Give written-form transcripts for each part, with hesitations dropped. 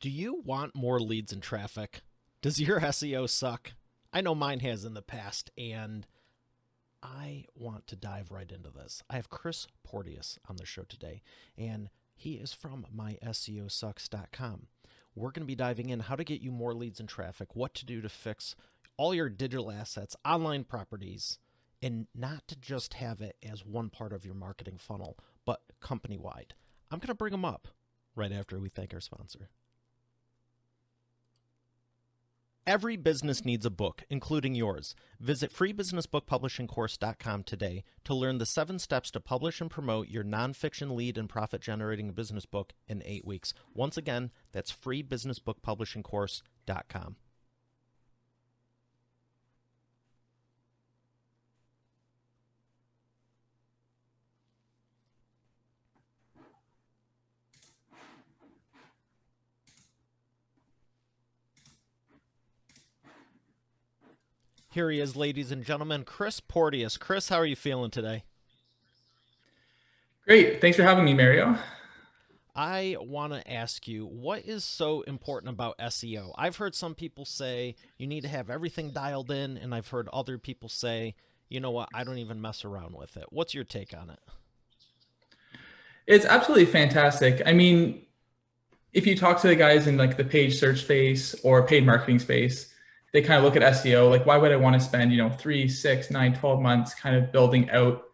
Do you want more leads and traffic? Does your SEO suck? I know mine has in the past, and I want to dive right into this. I have Chris Porteous on the show today, and he is from myseosucks.com. We're going to be diving in how to get you more leads and traffic, what to do to fix all your digital assets, online properties, and not to just have it as one part of your marketing funnel, but company-wide. I'm going to bring them up right after we thank our sponsor. Every business needs a book, including yours. Visit freebusinessbookpublishingcourse.com today to learn the 7 steps to publish and promote your nonfiction lead and profit-generating business book in 8 weeks. Once again, that's freebusinessbookpublishingcourse.com. Here he is, ladies and gentlemen, Chris Porteous. Chris, how are you feeling today? Great. Thanks for having me, Mario. I want to ask you, what is so important about SEO? I've heard some people say you need to have everything dialed in, and I've heard other people say, you know what, I don't even mess around with it. What's your take on it? It's absolutely fantastic. I mean, if you talk to the guys in like the paid search space or paid marketing space, they kind of look at SEO like, why would I want to spend, 3, 6, 9, 12 months kind of building out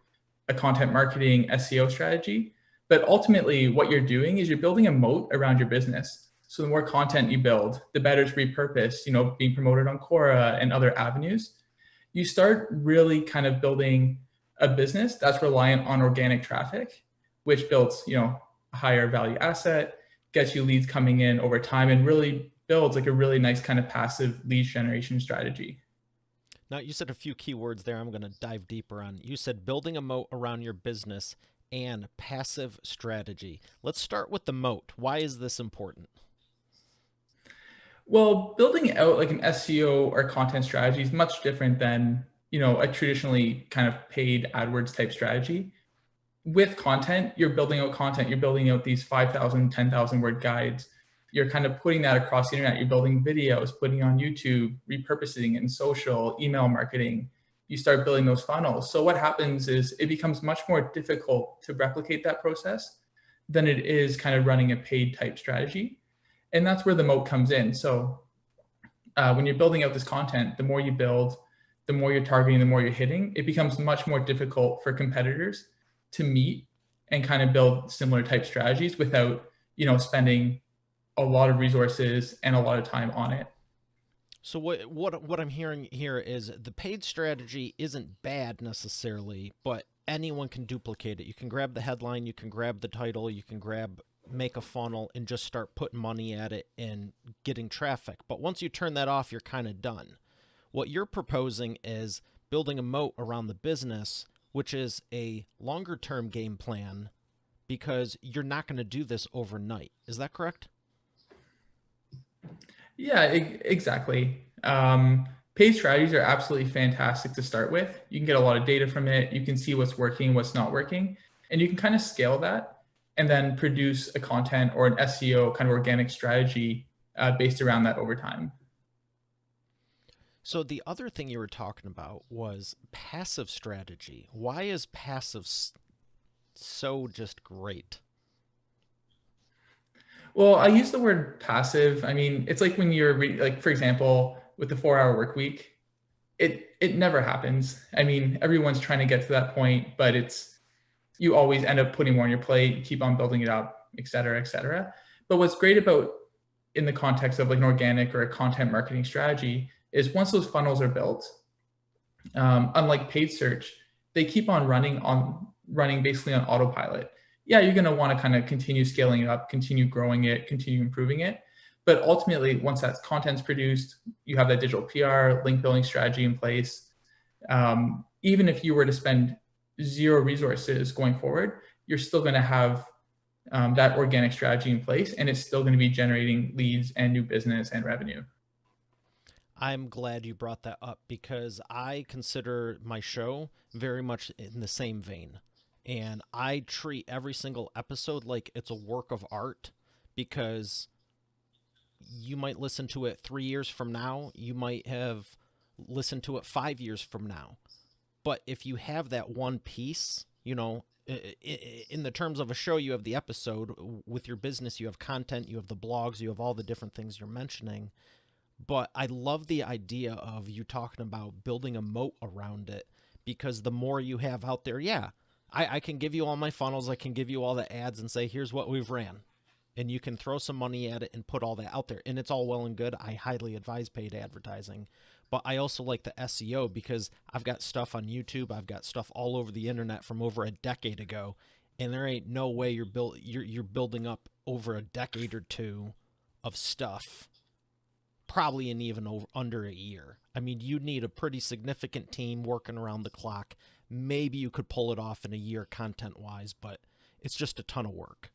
a content marketing SEO strategy? But ultimately, what you're doing is you're building a moat around your business. So the more content you build, the better it's repurposed, being promoted on Quora and other avenues. You start really kind of building a business that's reliant on organic traffic, which builds, a higher value asset, gets you leads coming in over time, and really builds like a really nice kind of passive lead generation strategy. Now, you said a few keywords there I'm going to dive deeper on. You said building a moat around your business and passive strategy. Let's start with the moat. Why is this important? Well, building out like an SEO or content strategy is much different than, a traditionally kind of paid AdWords type strategy. With content, you're building out content, you're building out these 5,000, 10,000 word guides. You're kind of putting that across the internet. You're building videos, putting on YouTube, repurposing it in social, email marketing. You start building those funnels. So what happens is it becomes much more difficult to replicate that process than it is kind of running a paid type strategy. And that's where the moat comes in. So when you're building out this content, the more you build, the more you're targeting, the more you're hitting, it becomes much more difficult for competitors to meet and kind of build similar type strategies without, spending a lot of resources and a lot of time on it. So what I'm hearing here is the paid strategy isn't bad necessarily, but anyone can duplicate it. You can grab the headline, you can grab the title, you can make a funnel and just start putting money at it and getting traffic. But once you turn that off, you're kind of done. What you're proposing is building a moat around the business, which is a longer term game plan because you're not going to do this overnight. Is that correct? Yeah, exactly. Paid strategies are absolutely fantastic to start with. You can get a lot of data from it. You can see what's working, what's not working, and you can kind of scale that and then produce a content or an SEO kind of organic strategy based around that over time. So the other thing you were talking about was passive strategy. Why is passive so just great? Well, I use the word passive. I mean, it's like when you're like, for example, with the 4-hour work week, it never happens. I mean, everyone's trying to get to that point, but you always end up putting more on your plate, you keep on building it up, et cetera, et cetera. But what's great about in the context of like an organic or a content marketing strategy is once those funnels are built, unlike paid search, they keep on running basically on autopilot. Yeah, you're going to want to kind of continue scaling it up, continue growing it, continue improving it. But ultimately, once that content's produced, you have that digital PR, link building strategy in place. Even if you were to spend zero resources going forward, you're still going to have that organic strategy in place, and it's still going to be generating leads and new business and revenue. I'm glad you brought that up because I consider my show very much in the same vein. And I treat every single episode like it's a work of art because you might listen to it 3 years from now. You might have listened to it 5 years from now. But if you have that one piece, you know, in the terms of a show, you have the episode. With your business, you have content, you have the blogs, you have all the different things you're mentioning. But I love the idea of you talking about building a moat around it, because the more you have out there, yeah, I can give you all my funnels, I can give you all the ads and say, here's what we've ran. And you can throw some money at it and put all that out there. And it's all well and good. I highly advise paid advertising. But I also like the SEO, because I've got stuff on YouTube. I've got stuff all over the internet from over a decade ago. And there ain't no way you're building up over a decade or two of stuff, probably in even under a year. I mean, you need a pretty significant team working around the clock. Maybe you could pull it off in a year content-wise, but it's just a ton of work.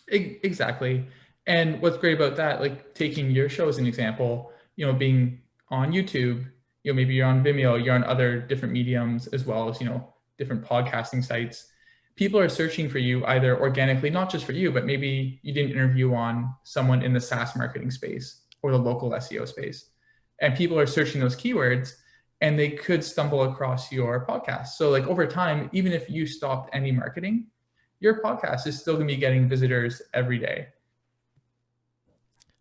Exactly. And what's great about that, like taking your show as an example, you know, being on YouTube, you know, maybe you're on Vimeo, you're on other different mediums, as well as, you know, different podcasting sites. People are searching for you either organically, not just for you, but maybe you did an interview on someone in the SaaS marketing space or the local SEO space. And people are searching those keywords, and they could stumble across your podcast. So like over time, even if you stopped any marketing, your podcast is still going to be getting visitors every day.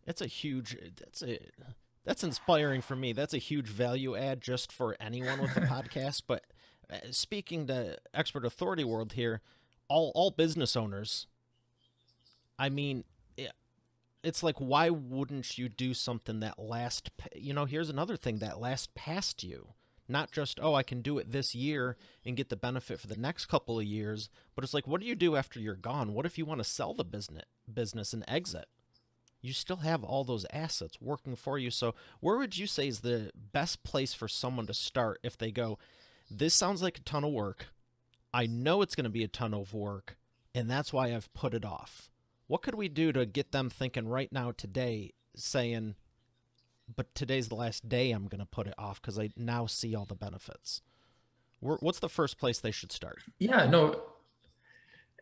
That's inspiring for me. That's a huge value add just for anyone with a podcast. But speaking to Expert Authority World here, all business owners, I mean, it's like, why wouldn't you do something that lasts, you know, here's another thing that lasts past you. Not just, oh, I can do it this year and get the benefit for the next couple of years, but it's like, what do you do after you're gone? What if you want to sell the business and exit? You still have all those assets working for you. So where would you say is the best place for someone to start if they go, this sounds like a ton of work. I know it's going to be a ton of work, and that's why I've put it off. What could we do to get them thinking right now today, saying, but today's the last day I'm going to put it off because I now see all the benefits? What's the first place they should start? Yeah, no.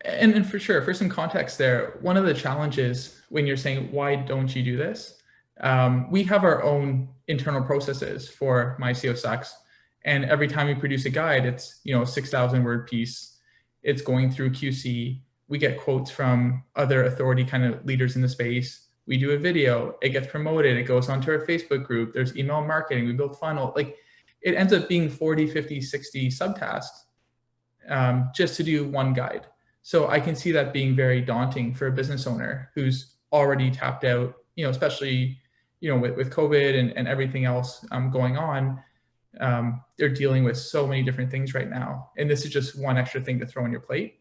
And for sure, for some context there, one of the challenges when you're saying, why don't you do this? We have our own internal processes for My SEO Sucks. And every time we produce a guide, it's, you know, a 6,000 word piece. It's going through QC. We get quotes from other authority kind of leaders in the space. We do a video, it gets promoted, it goes onto our Facebook group, there's email marketing, we build funnel. Like it ends up being 40, 50, 60 subtasks just to do one guide. So I can see that being very daunting for a business owner who's already tapped out, you know, especially, you know, with COVID and everything else going on. They're dealing with so many different things right now. And this is just one extra thing to throw on your plate.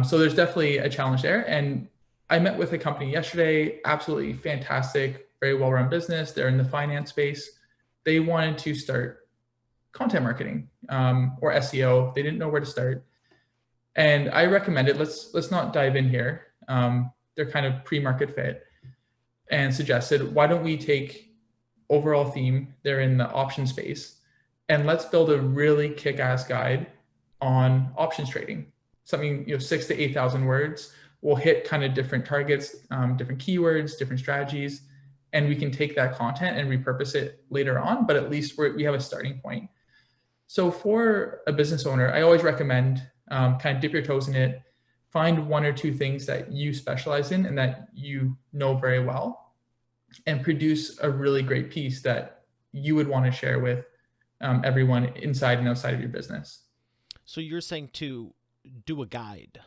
So there's definitely a challenge there. And I met with a company yesterday, absolutely fantastic, very well-run business. They're in the finance space. They wanted to start content marketing or SEO. They didn't know where to start. And I recommended, let's not dive in here. They're kind of pre-market fit, and suggested, why don't we take overall theme, they're in the option space, and let's build a really kick-ass guide on options trading. Something, you know, 6,000 to 8,000 words. We'll hit kind of different targets, different keywords, different strategies, and we can take that content and repurpose it later on, but at least we have a starting point. So for a business owner, I always recommend kind of dip your toes in it, find one or two things that you specialize in and that you know very well, and produce a really great piece that you would want to share with everyone inside and outside of your business. So you're saying to do a guide?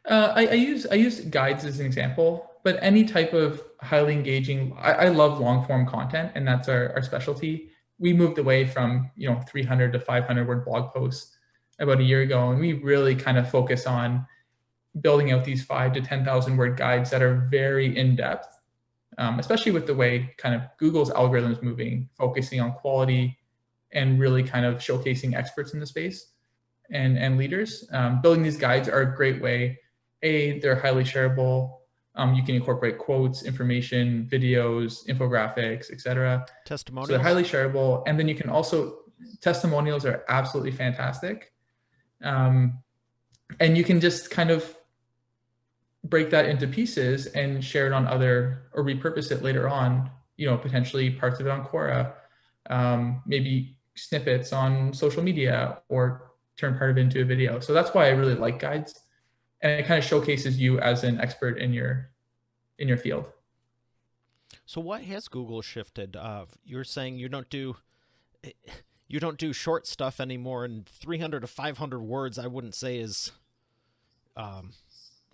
I use guides as an example, but any type of highly engaging, I love long form content, and that's our specialty. We moved away from, you know, 300 to 500 word blog posts about a year ago, and we really kind of focus on building out these 5,000 to 10,000 word guides that are very in depth, especially with the way kind of Google's algorithms moving, focusing on quality and really kind of showcasing experts in the space and leaders. Building these guides are a great way. They're highly shareable. You can incorporate quotes, information, videos, infographics, etc. Testimonials. So they're highly shareable. And then you can also, testimonials are absolutely fantastic. And you can just kind of break that into pieces and share it on other, or repurpose it later on, potentially parts of it on Quora, maybe snippets on social media, or turn part of it into a video. So that's why I really like guides, and it kind of showcases you as an expert in your field. So what has Google shifted? You're saying you don't do short stuff anymore, and 300 to 500 words I wouldn't say is um,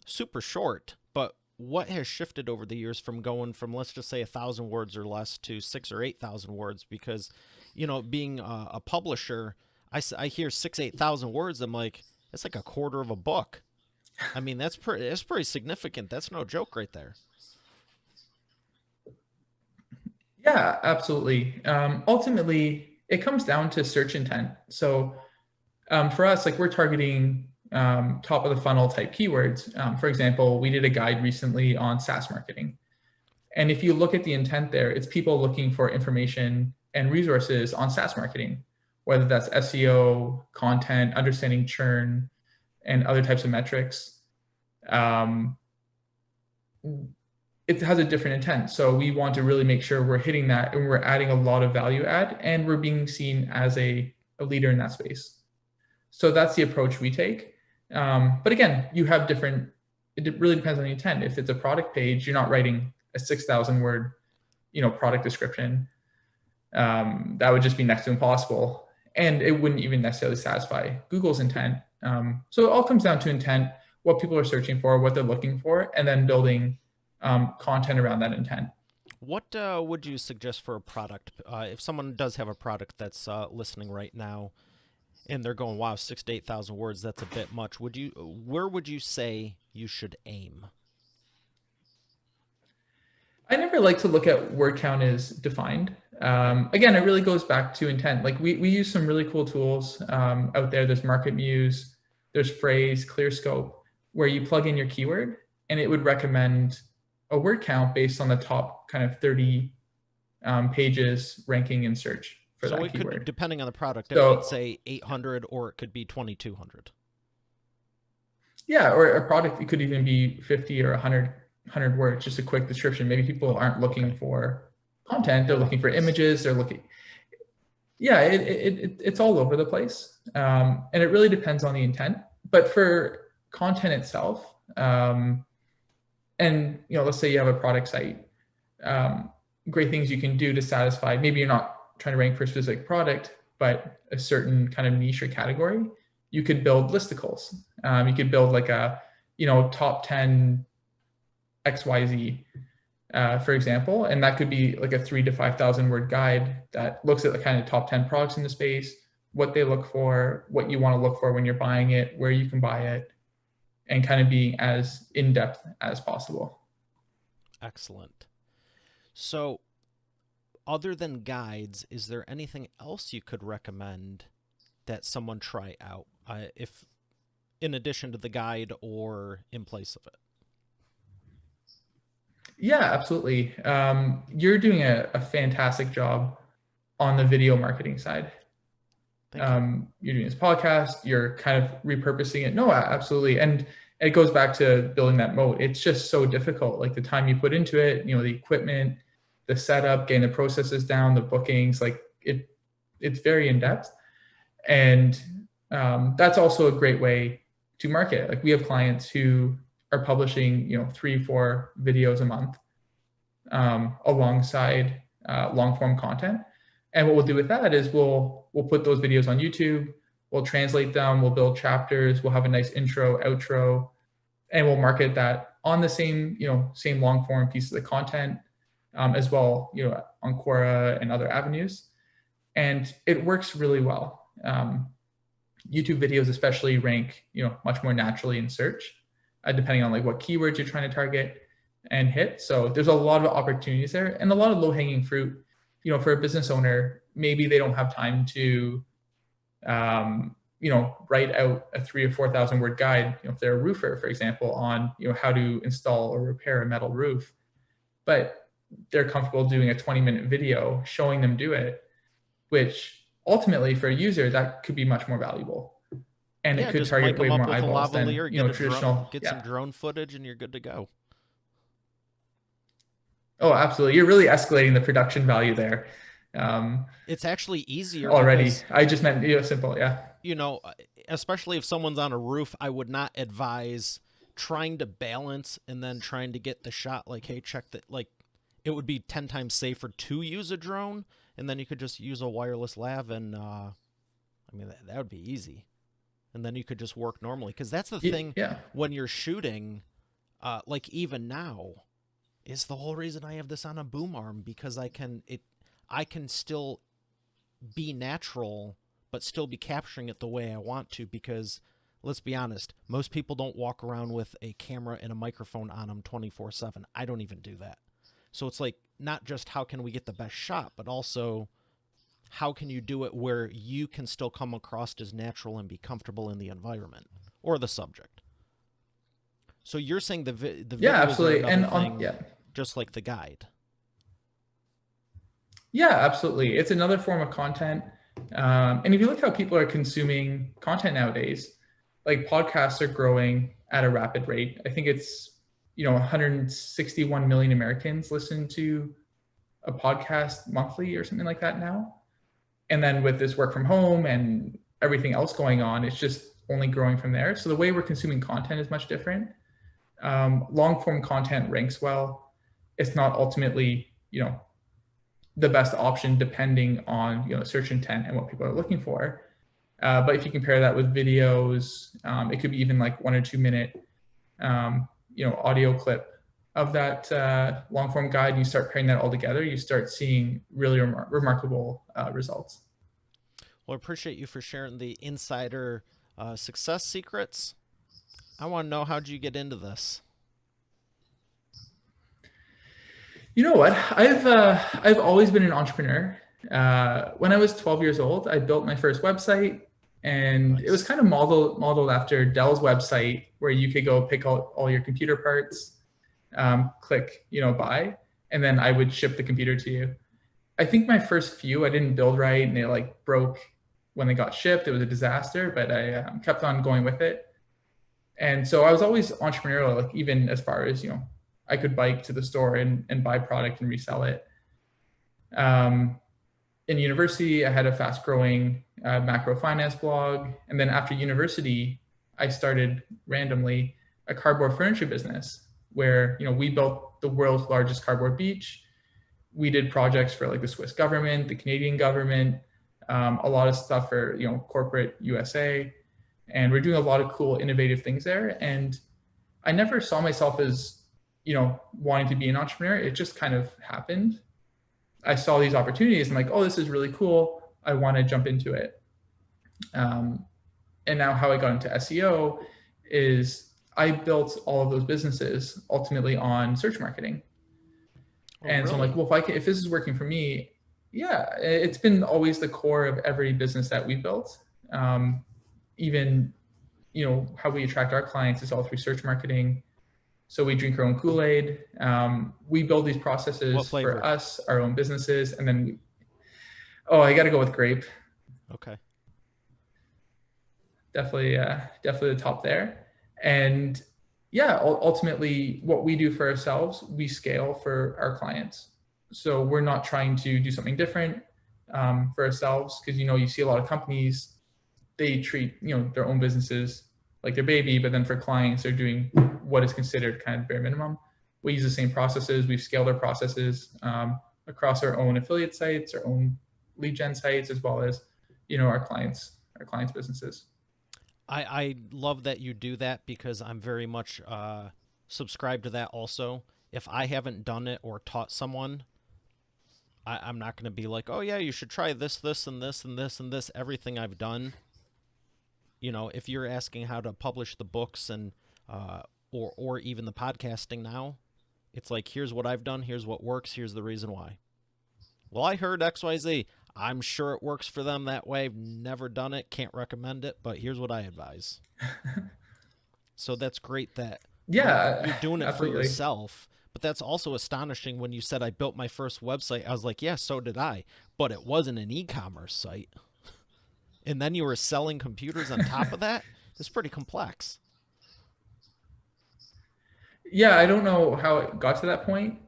super short. But what has shifted over the years from going from, let's just say, 1,000 words or less to 6 or 8,000 words? Because being a publisher, I hear 6 8,000 words. I'm like, it's like a quarter of a book. I mean, that's pretty significant. That's no joke right there. Yeah, absolutely. Ultimately, it comes down to search intent. So for us, like, we're targeting top of the funnel type keywords. For example, we did a guide recently on SaaS marketing. And if you look at the intent there, it's people looking for information and resources on SaaS marketing, whether that's SEO, content, understanding churn, and other types of metrics. Um, it has a different intent. So we want to really make sure we're hitting that, and we're adding a lot of value add, and we're being seen as a leader in that space. So that's the approach we take. But again, it really depends on the intent. If it's a product page, you're not writing a 6,000 word, product description. That would just be next to impossible. And it wouldn't even necessarily satisfy Google's intent. So it all comes down to intent, what people are searching for, what they're looking for, and then building content around that intent. What would you suggest for a product? If someone does have a product that's listening right now, and they're going, "Wow, 6 to 8,000 words, that's a bit much." Where would you say you should aim? I never like to look at word count as defined. Again, it really goes back to intent. Like, we use some really cool tools out there. There's MarketMuse, there's Phrase, ClearScope, where you plug in your keyword, and it would recommend a word count based on the top kind of 30 pages ranking in search for So that it keyword. could, depending on the product, it So might say 800 or it could be 2,200. yeah, or a product, it could even be 50 or 100 words, just a quick description. Maybe people aren't looking Okay. for content, they're looking for images, yeah, it's all over the place. And it really depends on the intent. But for content itself, and let's say you have a product site, great things you can do to satisfy, maybe you're not trying to rank for a specific product, but a certain kind of niche or category. You could build listicles. You could build like a top 10 XYZ, for example, and that could be like a 3 to 5,000 word guide that looks at the kind of top 10 products in the space, what they look for, what you want to look for when you're buying it, where you can buy it, and kind of being as in-depth as possible. Excellent. So, other than guides, is there anything else you could recommend that someone try out, if in addition to the guide or in place of it? Yeah, absolutely. You're doing a fantastic job on the video marketing side. Thank you. You're doing this podcast, you're kind of repurposing it. No, absolutely. And it goes back to building that moat. It's just so difficult. Like, the time you put into it, the equipment, the setup, getting the processes down, the bookings, like it's very in depth. And that's also a great way to market. Like, we have clients who are publishing 3 4 videos a month alongside long form content. And what we'll do with that is we'll put those videos on YouTube, we'll translate them, we'll build chapters, we'll have a nice intro, outro, and we'll market that on the same long form pieces of content as well, on Quora and other avenues. And it works really well. YouTube videos especially rank much more naturally in search, depending on like what keywords you're trying to target and hit. So there's a lot of opportunities there, and a lot of low-hanging fruit. For a business owner, maybe they don't have time to write out a 3 or 4,000 word guide, if they're a roofer, for example, on how to install or repair a metal roof, but they're comfortable doing a 20-minute video showing them do it, which ultimately for a user that could be much more valuable. and it Yeah, could just mic target way them up more with a eyeballs than, lavalier, you know, traditional. get some Yeah. drone footage, and you're good to go. Oh, absolutely. You're really escalating the production value there. It's actually easier Already. because, I just meant, you know, simple. Yeah. you know, especially if someone's on a roof, I would not advise trying to balance and then trying to get the shot like, hey, check that. Like, it would be 10 times safer to use a drone, and then you could just use a wireless lav, and I mean, that would be easy. And then you could just work normally. Because that's the thing Yeah. when you're shooting, like even now, is the whole reason I have this on a boom arm, because I can still be natural but still be capturing it the way I want to, because let's be honest, most people don't walk around with a camera and a microphone on them 24/7. I don't even do that. So it's like, not just how can we get the best shot, but also how can you do it where you can still come across as natural and be comfortable in the environment or the subject. So you're saying the videos Yeah, absolutely. are another thing, yeah. just like the guide. Yeah, absolutely. It's another form of content. And if you look how people are consuming content nowadays, like podcasts are growing at a rapid rate. I think it's, you know, 161 million Americans listen to a podcast monthly or something like that now. And then with this work from home and everything else going on, it's just only growing from there. So the way we're consuming content is much different. Long form content ranks well. It's not ultimately, you know, the best option depending on, you know, search intent and what people are looking for. But if you compare that with videos, it could be even like 1 or 2 minute, you know, audio clip of that long form guide, and you start pairing that all together, you start seeing really remarkable results. Well, I appreciate you for sharing the insider success secrets. I want to know, how'd you get into this? You know what? I've always been an entrepreneur. When I was 12 years old, I built my first website, and Nice. it was kind of modeled after Dell's website, where you could go pick out all your computer parts, click, you know, buy, and then I would ship the computer to you. I think my first few I didn't build right, and they like broke when they got shipped. It was a disaster, but I kept on going with it. And so I was always entrepreneurial, like even as far as, you know, I could bike to the store and buy product and resell it. In university, I had a fast growing macro finance blog. And then after university, I started randomly a cardboard furniture business where, you know, we built the world's largest cardboard beach. We did projects for like the Swiss government, the Canadian government, a lot of stuff for, you know, corporate USA. And we're doing a lot of cool, innovative things there. And I never saw myself as, you know, wanting to be an entrepreneur. It just kind of happened. I saw these opportunities and like, oh, this is really cool. I want to jump into it. And now how I got into SEO is I built all of those businesses ultimately on search marketing. Oh, and really? so I'm like, well, if this is working for me, yeah, it's been always the core of every business that we built. Even, you know, how we attract our clients is all through search marketing. So we drink our own Kool-Aid. We build these processes for us, our own businesses. And then I got to go with grape. Okay. Definitely the top there. And yeah, ultimately what we do for ourselves, we scale for our clients. So we're not trying to do something different for ourselves, because, you know, you see a lot of companies, they treat, you know, their own businesses like their baby, but then for clients, they're doing what is considered kind of bare minimum. We use the same processes. We've scaled our processes across our own affiliate sites, our own lead gen sites, as well as, you know, our clients' businesses. I love that you do that, because I'm very much subscribed to that also. If I haven't done it or taught someone, I'm not going to be like, oh yeah, you should try this, this, and this, and this, and this, everything I've done. You know, if you're asking how to publish the books and or even the podcasting now, it's like, here's what I've done, here's what works, here's the reason why. Well, I heard XYZ. I'm sure it works for them that way. Never done it, can't recommend it, but here's what I advise. So that's great that you're doing it absolutely. for yourself. But that's also astonishing when you said I built my first website. I was like, yeah, so did I. But it wasn't an e-commerce site. And then you were selling computers on top of that? It's pretty complex. Yeah, I don't know how it got to that point,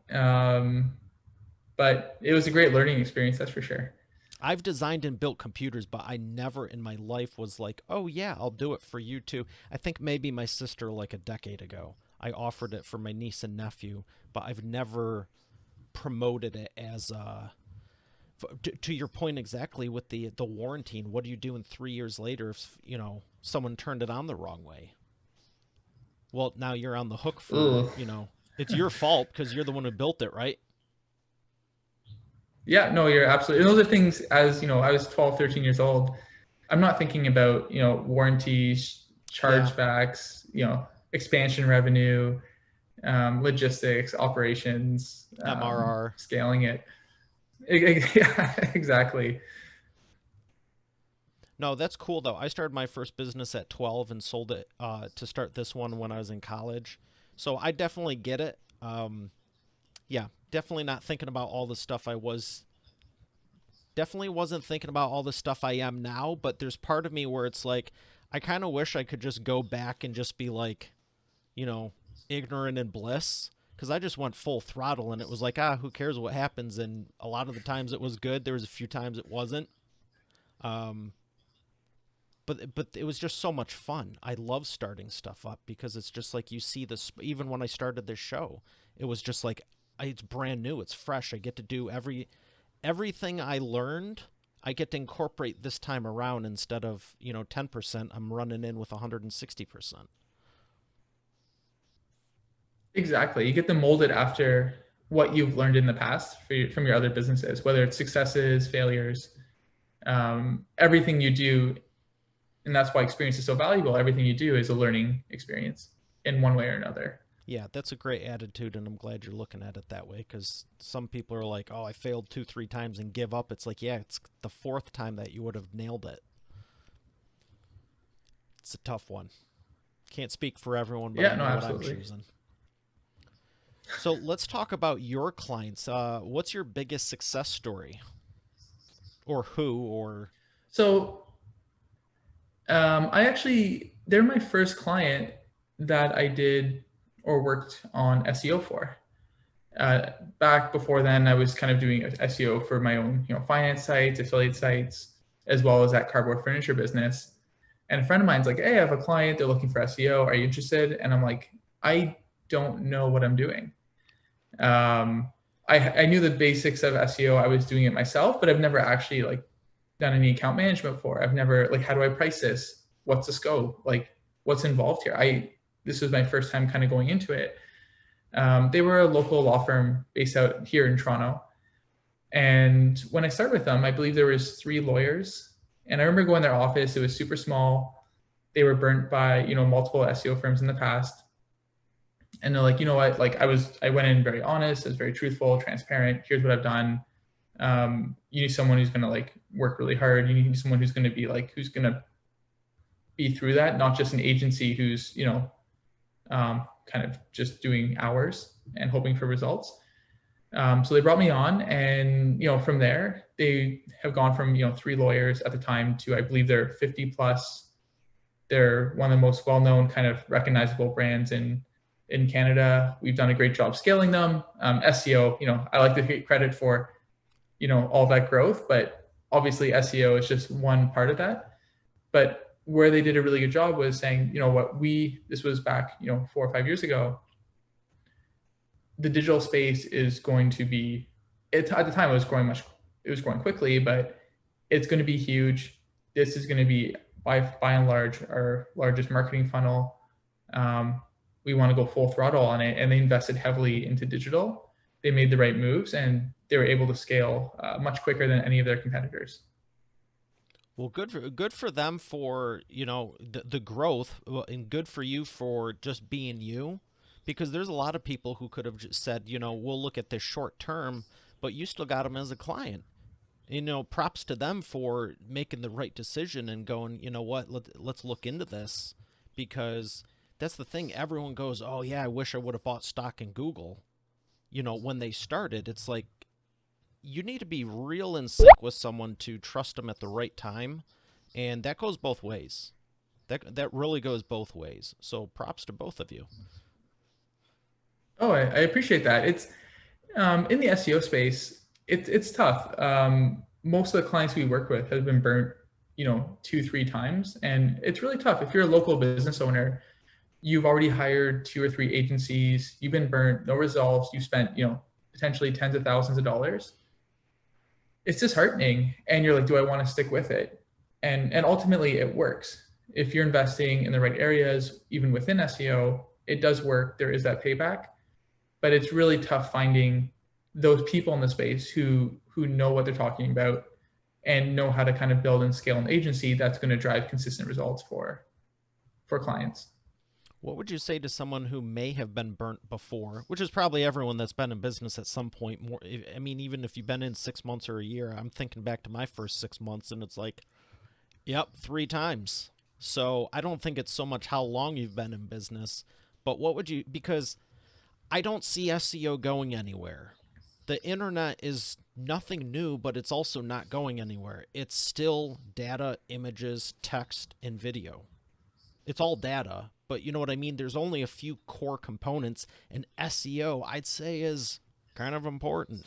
but it was a great learning experience, that's for sure. I've designed and built computers, but I never in my life was like, oh, yeah, I'll do it for you too. I think maybe my sister, like a decade ago, I offered it for my niece and nephew, but I've never promoted it as to your point exactly with the warranty. And what do you do in 3 years later if someone turned it on the wrong way? Well, now you're on the hook for, Ooh. it's your fault because you're the one who built it, right? Yeah, no, you're absolutely. And those are things, as I was 12, 13 years old. I'm not thinking about, warranties, Yeah. chargebacks, expansion revenue, logistics, operations, MRR. scaling it. Yeah, exactly. No, that's cool though. I started my first business at 12 and sold it to start this one when I was in college. So I definitely get it. Yeah, definitely not thinking about all the stuff I was. Definitely wasn't thinking about all the stuff I am now, but there's part of me where it's like, I kind of wish I could just go back and just be like, you know, ignorant and bliss. Because I just went full throttle and it was like, who cares what happens? And a lot of the times it was good. There was a few times it wasn't. Um, but it was just so much fun. I love starting stuff up because it's just like you see this. Even when I started this show, it was just like it's brand new, it's fresh. I get to do everything I learned. I get to incorporate this time around instead of 10%. I'm running in with 160%. Exactly. You get them molded after what you've learned in the past from your other businesses, whether it's successes, failures, everything you do. And that's why experience is so valuable. Everything you do is a learning experience in one way or another. Yeah, that's a great attitude, and I'm glad you're looking at it that way because some people are like, oh, I failed 2, 3 times and give up. It's like, yeah, it's the fourth time that you would have nailed it. It's a tough one. Can't speak for everyone, but I Yeah, no, know what I'm absolutely. choosing. So let's talk about your clients. What's your biggest success story? Or who, or. So they're my first client that I did or worked on SEO for. Back before then, I was kind of doing SEO for my own, finance sites, affiliate sites, as well as that cardboard furniture business. And a friend of mine's like, "Hey, I have a client. They're looking for SEO. Are you interested?" And I'm like, "I don't know what I'm doing." Um, I knew the basics of SEO. I was doing it myself, but I've never actually like done any account management before. I've never like, how do I price this? What's the scope? Like, what's involved here? This was my first time kind of going into it. They were a local law firm based out here in Toronto. And when I started with them, I believe there was 3 lawyers. And I remember going to their office. It was super small. They were burnt by, multiple SEO firms in the past. And they're like, you know what? Like I went in very honest. I was very truthful, transparent. Here's what I've done. You need someone who's going to like work really hard. You need someone who's going to be like, who's going to be through that, not just an agency who's, kind of just doing hours and hoping for results. So they brought me on, and from there they have gone from 3 lawyers at the time to, I believe, they're 50 plus. They're one of the most well-known kind of recognizable brands in Canada. We've done a great job scaling them. SEO, I like to take credit for all that growth, but obviously SEO is just one part of that. But where they did a really good job was saying, this was back 4 or 5 years ago, the digital space is going to be, at the time it was growing quickly, but it's going to be huge. This is going to be by and large our largest marketing funnel. We want to go full throttle on it, and they invested heavily into digital. They made the right moves, and they were able to scale much quicker than any of their competitors. Well, good for them for the growth, and good for you for just being you, because there's a lot of people who could have just said, we'll look at this short term, but you still got them as a client. Props to them for making the right decision and going, you know what, let's look into this, because that's the thing. Everyone goes, oh yeah, I wish I would have bought stock in Google. When they started, it's like, you need to be real in sync with someone to trust them at the right time. And that goes both ways. That really goes both ways. So props to both of you. Oh, I appreciate that. It's in the SEO space, it's tough. Most of the clients we work with have been burnt, 2, 3 times, and it's really tough. If you're a local business owner, you've already hired 2 or 3 agencies, you've been burnt, no results, you spent, potentially tens of thousands of dollars. It's disheartening, and you're like, do I want to stick with it? And ultimately, it works. If you're investing in the right areas, even within SEO, it does work. There is that payback, but it's really tough finding those people in the space who know what they're talking about and know how to kind of build and scale an agency that's going to drive consistent results for clients. What would you say to someone who may have been burnt before, which is probably everyone that's been in business at some point? More, I mean, even if you've been in 6 months or a year, I'm thinking back to my first 6 months, and it's like, yep, 3 times. So I don't think it's so much how long you've been in business, but what would you, because I don't see SEO going anywhere. The internet is nothing new, but it's also not going anywhere. It's still data, images, text, and video. It's all data, but you know what I mean? There's only a few core components, and SEO, I'd say, is kind of important.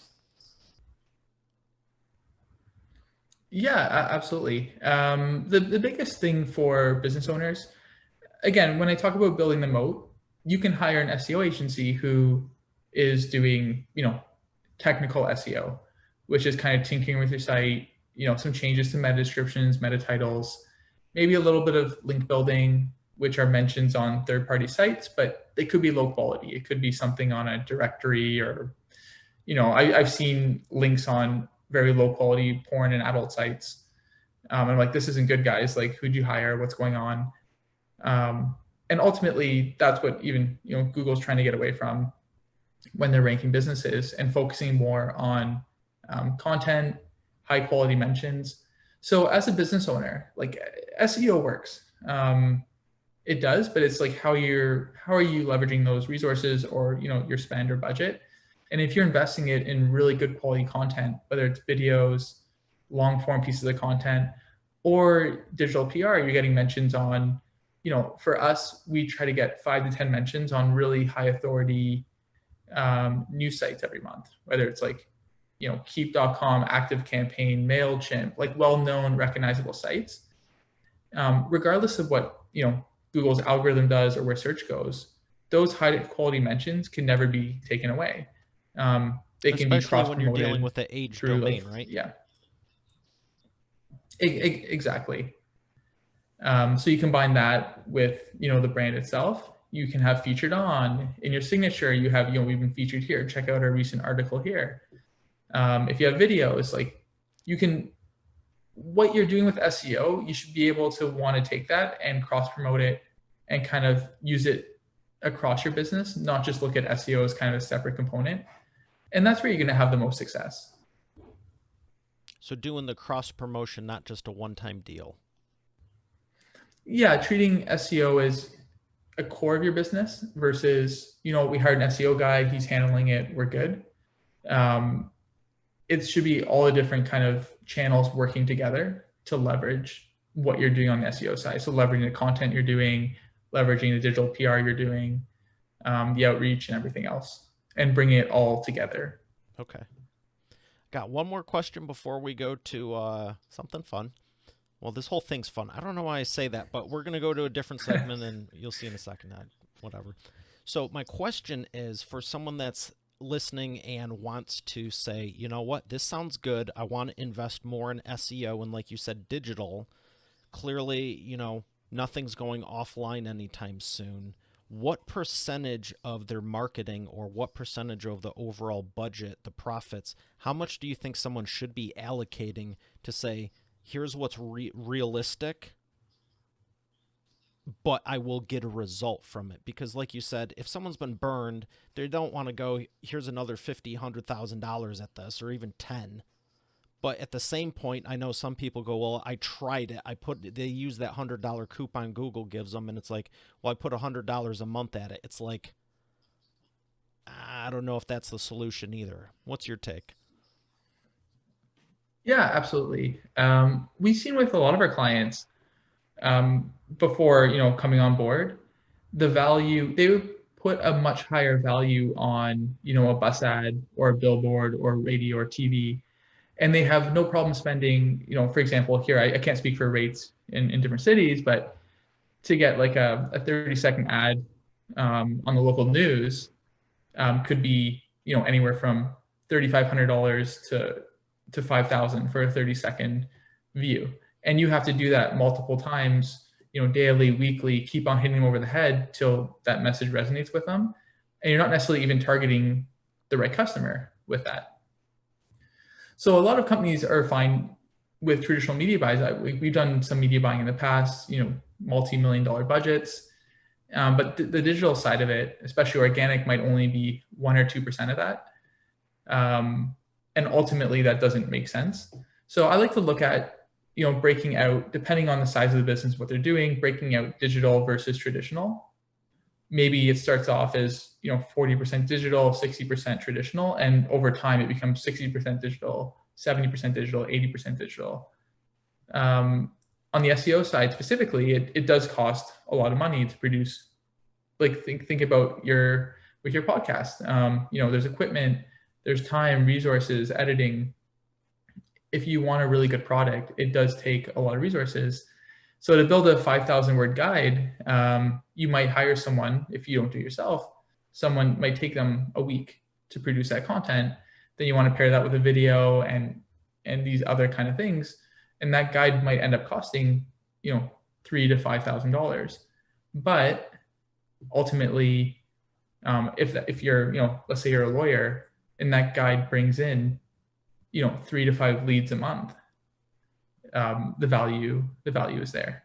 Yeah, absolutely. The biggest thing for business owners, again, when I talk about building the moat, you can hire an SEO agency who is doing, technical SEO, which is kind of tinkering with your site, some changes to meta descriptions, meta titles, maybe a little bit of link building, which are mentions on third-party sites, but they could be low quality. It could be something on a directory, or, I've seen links on very low quality porn and adult sites. I'm like, this isn't good, guys. Like, who'd you hire? What's going on? And ultimately, that's what even Google's trying to get away from when they're ranking businesses, and focusing more on content, high quality mentions. So as a business owner, like, SEO works. It does, but it's like, how are you leveraging those resources, or your spend or budget? And if you're investing it in really good quality content, whether it's videos, long form pieces of content, or digital PR, you're getting mentions on, for us, we try to get 5 to 10 mentions on really high authority news sites every month, whether it's like, Keep.com, Active Campaign, MailChimp, like well-known, recognizable sites. Regardless of what, Google's algorithm does or where search goes, those high quality mentions can never be taken away. They can be Especially when you're cross-promoted dealing with the age through, domain, right? Yeah, exactly. So you combine that with, the brand itself. You can have featured on in your signature. You have, we've been featured here. Check out our recent article here. If you have videos, like, what you're doing with SEO, you should be able to want to take that and cross promote it and kind of use it across your business, not just look at SEO as kind of a separate component. And that's where you're going to have the most success. So doing the cross promotion, not just a one-time deal. Yeah, treating SEO as a core of your business versus, we hired an SEO guy, he's handling it, we're good. It should be all the different kind of channels working together to leverage what you're doing on the SEO side. So leveraging the content you're doing, leveraging the digital PR you're doing, the outreach and everything else, and bringing it all together. Okay. Got one more question before we go to something fun. Well, this whole thing's fun. I don't know why I say that, but we're going to go to a different segment, and you'll see in a second. Whatever. So my question is, for someone that's listening and wants to say, you know what, this sounds good. I want to invest more in SEO, and like you said, digital. Clearly, nothing's going offline anytime soon. What percentage of their marketing, or what percentage of the overall budget, the profits, how much do you think someone should be allocating to say, here's what's realistic, but I will get a result from it? Because like you said, if someone's been burned, they don't want to go, here's another $50,000, $100,000 at this, or even 10. But at the same point, I know some people go, well, I tried it. They use that $100 coupon Google gives them, and it's like, well, I put $100 a month at it. It's like, I don't know if that's the solution either. What's your take? Yeah, absolutely. We've seen with a lot of our clients, before coming on board, the value they would put a much higher value on a bus ad or a billboard or radio or TV, and they have no problem spending, for example, here I can't speak for rates in different cities, but to get like a 30-second ad on the local news could be anywhere from $3,500 to 5,000 for a 30-second view, and you have to do that multiple times, daily, weekly, keep on hitting them over the head till that message resonates with them, and you're not necessarily even targeting the right customer with that. So a lot of companies are fine with traditional media buys. We've done some media buying in the past, multi-million-dollar budgets. But the digital side of it, especially organic, might only be 1 or 2% of that. And ultimately, that doesn't make sense. So I like to look at, breaking out, depending on the size of the business, what they're doing, breaking out digital versus traditional. Maybe it starts off as 40% digital, 60% traditional, and over time it becomes 60% digital, 70% digital, 80% digital. On the SEO side specifically, it does cost a lot of money to produce. Like think about your podcast. There's equipment, there's time, resources, editing. If you want a really good product, it does take a lot of resources. So to build a 5,000 word guide, you might hire someone. If you don't do it yourself, someone might take them a week to produce that content. Then you want to pair that with a video and these other kind of things, and that guide might end up costing $3,000 to $5,000. But ultimately, if you're let's say you're a lawyer and that guide brings in 3 to 5 leads a month, the value is there.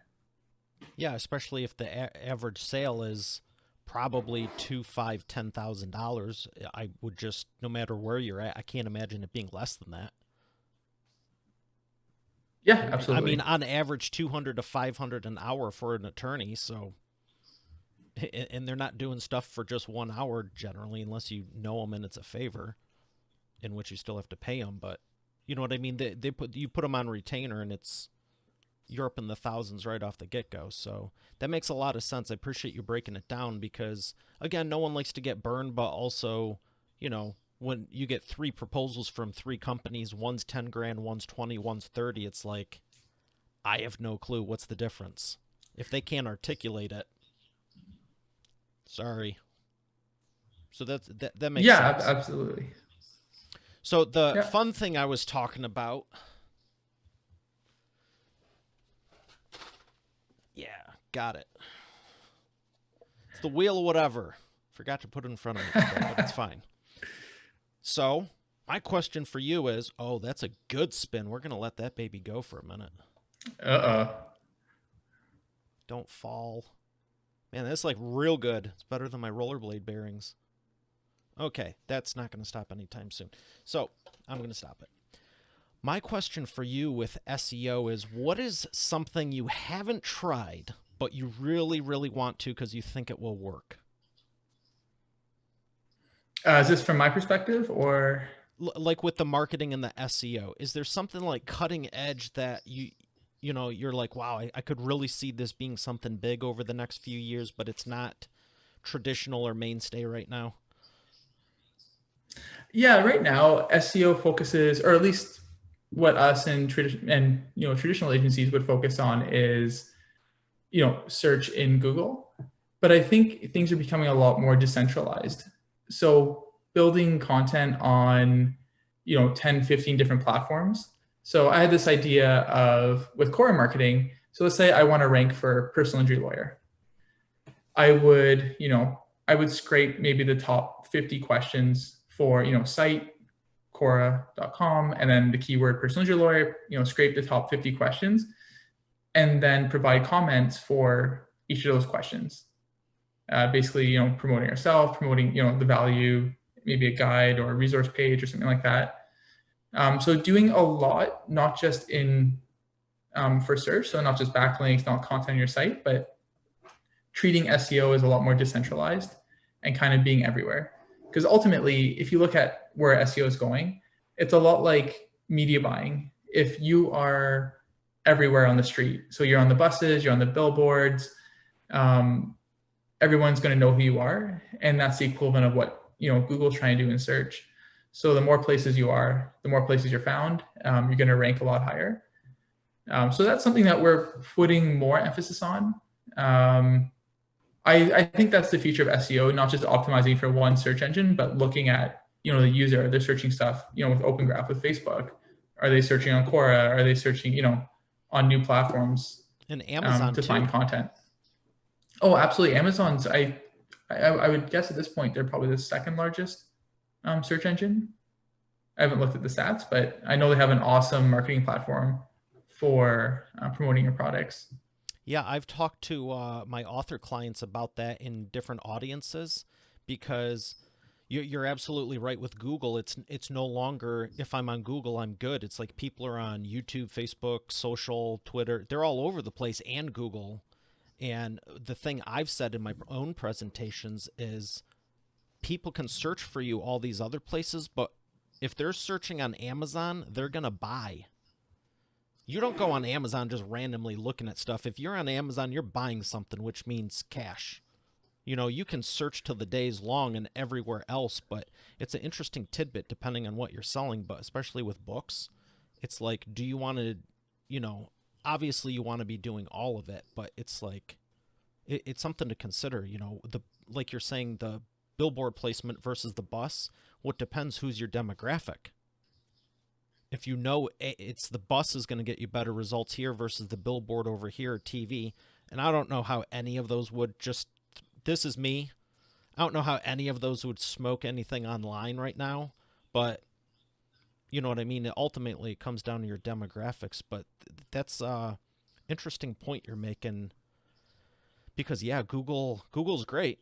Yeah, especially if the average sale is probably $2,000, $5,000, $10,000. I would just, no matter where you're at, I can't imagine it being less than that. Yeah, absolutely. I mean, on average, 200 to 500 an hour for an attorney. So, and they're not doing stuff for just 1 hour generally, unless you know them and it's a favor, in which you still have to pay them. But you know what I mean? You put them on retainer, and you're up in the thousands right off the get-go. So that makes a lot of sense. I appreciate you breaking it down because, again, no one likes to get burned, but also, when you get 3 proposals from 3 companies, one's 10 grand, one's 20, one's 30, it's like, I have no clue. What's the difference? If they can't articulate it, sorry. So that makes sense. Yeah, absolutely. So the fun thing I was talking about, yeah, got it. It's the wheel of whatever. Forgot to put it in front of me today, but it's fine. So my question for you is, oh, that's a good spin. We're going to let that baby go for a minute. Don't fall. Man, that's like real good. It's better than my rollerblade bearings. Okay, that's not going to stop anytime soon. So I'm going to stop it. My question for you with SEO is, what is something you haven't tried, but you really, really want to because you think it will work? Is this from my perspective or? Like with the marketing and the SEO, is there something like cutting edge that you're like, wow, I could really see this being something big over the next few years, but it's not traditional or mainstay right now? Yeah, right now SEO focuses, or at least what us and traditional agencies would focus on is, search in Google. But I think things are becoming a lot more decentralized. So building content on, 10, 15 different platforms. So I had this idea of with Cora Marketing. So let's say I want to rank for personal injury lawyer. I would scrape maybe the top 50 questions for, site Cora.com, and then the keyword personal injury lawyer, scrape the top 50 questions, and then provide comments for each of those questions. Basically, promoting ourselves, promoting, the value, maybe a guide or a resource page or something like that. So doing a lot, not just in for search, so not just backlinks, not content on your site, but treating SEO as a lot more decentralized and kind of being everywhere. Because ultimately, if you look at where SEO is going, it's a lot like media buying. if you are everywhere on the street, so you're on the buses, you're on the billboards, everyone's going to know who you are, and that's the equivalent of what Google's trying to do in search. So the more places you are, the more places you're found, you're going to rank a lot higher. So that's something that we're putting more emphasis on. I think that's the future of SEO, not just optimizing for one search engine, but looking at the user. They're searching stuff with Open Graph, with Facebook. Are they searching on Quora? Are they searching on new platforms and Amazon to too. find content? Oh, absolutely. Amazon's I would guess at this point they're probably the second largest search engine. I haven't looked at the stats, but I know they have an awesome marketing platform for promoting your products. Yeah, I've talked to my author clients about that in different audiences, because you're absolutely right with Google. It's no longer, if I'm on Google, I'm good. It's like people are on YouTube, Facebook, social, Twitter. They're all over the place, and Google. And the thing I've said in my own presentations is people can search for you all these other places, but if they're searching on Amazon, they're going to buy. You don't go on Amazon just randomly looking at stuff. If you're on Amazon, you're buying something, which means cash. You can search till the day's long and everywhere else, but it's an interesting tidbit depending on what you're selling, but especially with books. It's like, do you want to, obviously you want to be doing all of it, but it's like, it's something to consider, like you're saying, the billboard placement versus the bus. What depends who's your demographic. If it's the bus is going to get you better results here versus the billboard over here or TV. And I don't know how any of those would this is me. I don't know how any of those would smoke anything online right now, but you know what I mean? Ultimately, it comes down to your demographics, but that's interesting point you're making, because yeah, Google's great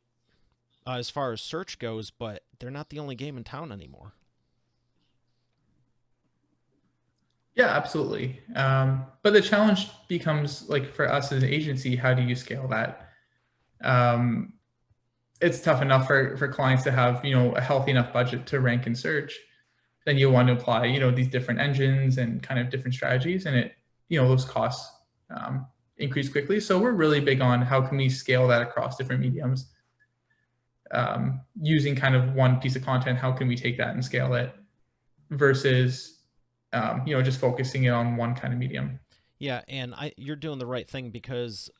as far as search goes, but they're not the only game in town anymore. Yeah, absolutely. But the challenge becomes, like, for us as an agency, how do you scale that? It's tough enough for clients to have, a healthy enough budget to rank in search. Then you want to apply, these different engines and kind of different strategies, and those costs increase quickly. So we're really big on how can we scale that across different mediums. Using kind of one piece of content, how can we take that and scale it versus just focusing it on one kind of medium. Yeah, and you're doing the right thing, because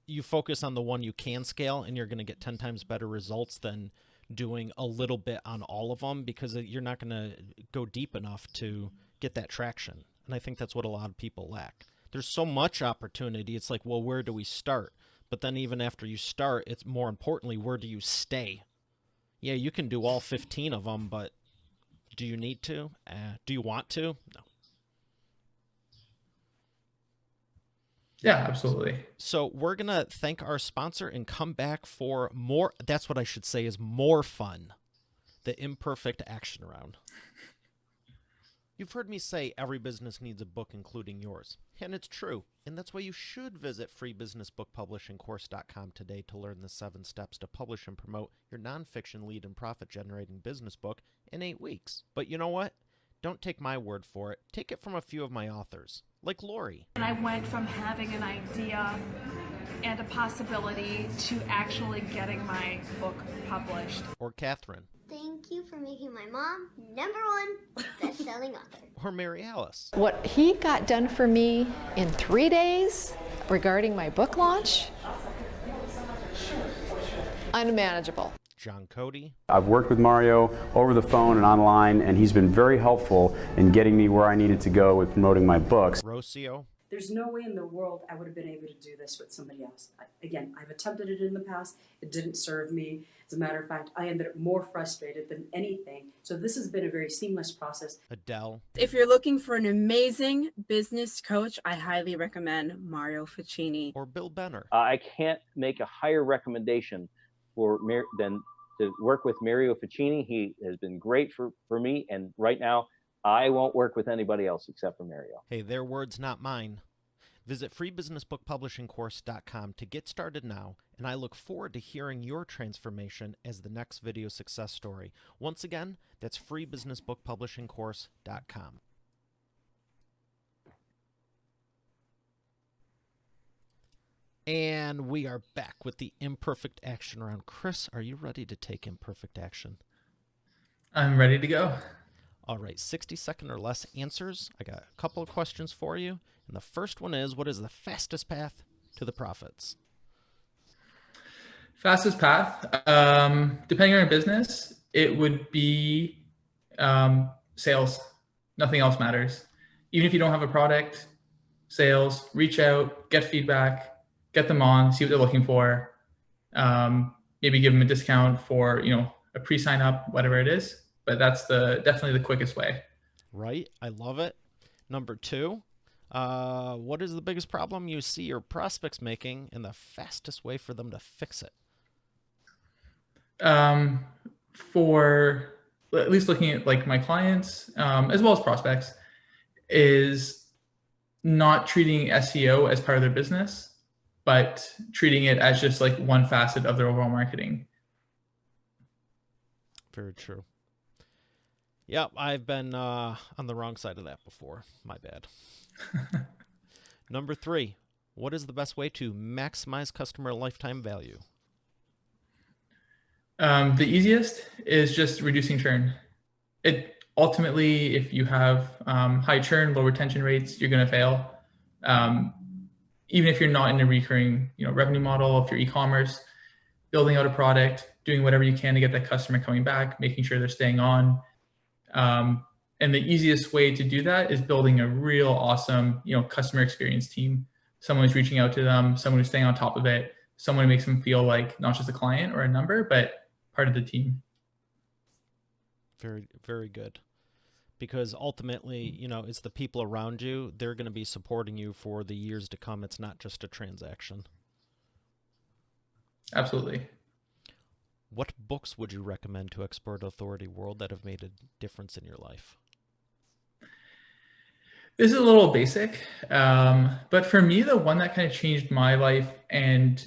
you focus on the one you can scale, and you're going to get 10 times better results than doing a little bit on all of them, because you're not going to go deep enough to get that traction. And I think that's what a lot of people lack. There's so much opportunity. It's like, well, where do we start? But then even after you start, it's more importantly, where do you stay? Yeah, you can do all 15 of them, but do you need to? Do you want to? No. Yeah, absolutely. So we're going to thank our sponsor and come back for more. That's what I should say, is more fun. The Imperfect Action Round. You've heard me say every business needs a book, including yours. And it's true. And that's why you should visit freebusinessbookpublishingcourse.com today to learn the 7 steps to publish and promote your nonfiction lead and profit-generating business book in 8 weeks. But you know what? Don't take my word for it. Take it from a few of my authors, like Lori. And I went from having an idea and a possibility to actually getting my book published. Or Catherine. Thank you for making my mom #1 best-selling author. Or Mary Alice. What he got done for me in 3 days regarding my book launch, unmanageable. John Cody. I've worked with Mario over the phone and online, and he's been very helpful in getting me where I needed to go with promoting my books. Rocio. There's no way in the world I would have been able to do this with somebody else. I've attempted it in the past. It didn't serve me. As a matter of fact, I ended up more frustrated than anything. So this has been a very seamless process. Adele. If you're looking for an amazing business coach, I highly recommend Mario Ficini. Or Bill Benner. I can't make a higher recommendation than to work with Mario Ficini. He has been great for me, and right now I won't work with anybody else except for Mario. Hey, their words, not mine. Visit freebusinessbookpublishingcourse.com to get started now, and I look forward to hearing your transformation as the next video success story. Once again, that's freebusinessbookpublishingcourse.com. And we are back with the imperfect action round. Chris, are you ready to take imperfect action? I'm ready to go. All right, 60-second or less answers. I got a couple of questions for you. And the first one is, what is the fastest path to the profits? Fastest path, depending on your business, it would be sales. Nothing else matters. Even if you don't have a product, sales, reach out, get feedback, get them on, see what they're looking for. Maybe give them a discount for, a pre-sign up, whatever it is. But that's definitely the quickest way. Right. I love it. Number 2, what is the biggest problem you see your prospects making and the fastest way for them to fix it? For at least looking at like my clients, as well as prospects, is not treating SEO as part of their business, but treating it as just like one facet of their overall marketing. Very true. Yep, I've been on the wrong side of that before. My bad. Number 3, what is the best way to maximize customer lifetime value? The easiest is just reducing churn. It ultimately, if you have high churn, low retention rates, you're going to fail. Even if you're not in a recurring, revenue model, if you're e-commerce, building out a product, doing whatever you can to get that customer coming back, making sure they're staying on. And the easiest way to do that is building a real awesome, customer experience team. Someone who's reaching out to them, someone who's staying on top of it, someone who makes them feel like not just a client or a number, but part of the team. Very, very good. Because ultimately, it's the people around you. They're going to be supporting you for the years to come. It's not just a transaction. Absolutely. What books would you recommend to Expert Authority World that have made a difference in your life? This is a little basic, but for me, the one that kind of changed my life and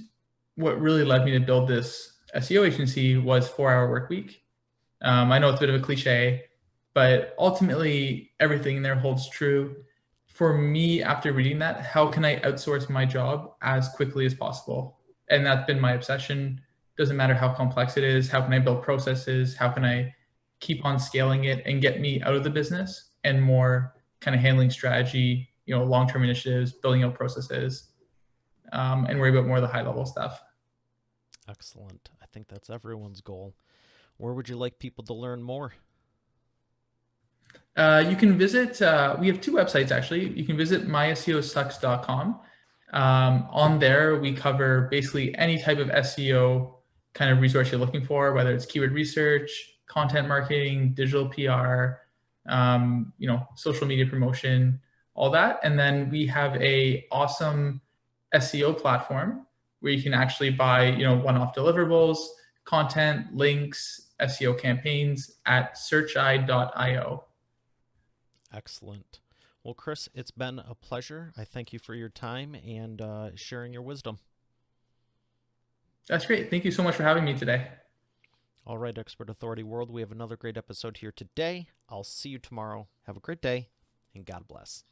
what really led me to build this SEO agency was 4-Hour Workweek. I know it's a bit of a cliche, but ultimately everything in there holds true. For me, after reading that, how can I outsource my job as quickly as possible? And that's been my obsession. Doesn't matter how complex it is. How can I build processes? How can I keep on scaling it and get me out of the business and more kind of handling strategy, long-term initiatives, building out processes, and worry about more of the high-level stuff. Excellent. I think that's everyone's goal. Where would you like people to learn more? You can visit, we have 2 websites actually. You can visit myseosucks.com. On there, we cover basically any type of SEO kind of resource you're looking for, whether it's keyword research, content marketing, digital PR, social media promotion, all that. And then we have a awesome SEO platform where you can actually buy, one-off deliverables, content, links, SEO campaigns at searcheye.io. Excellent. Well, Chris, it's been a pleasure. I thank you for your time and sharing your wisdom. That's great. Thank you so much for having me today. All right, Expert Authority World, we have another great episode here today. I'll see you tomorrow. Have a great day, and God bless.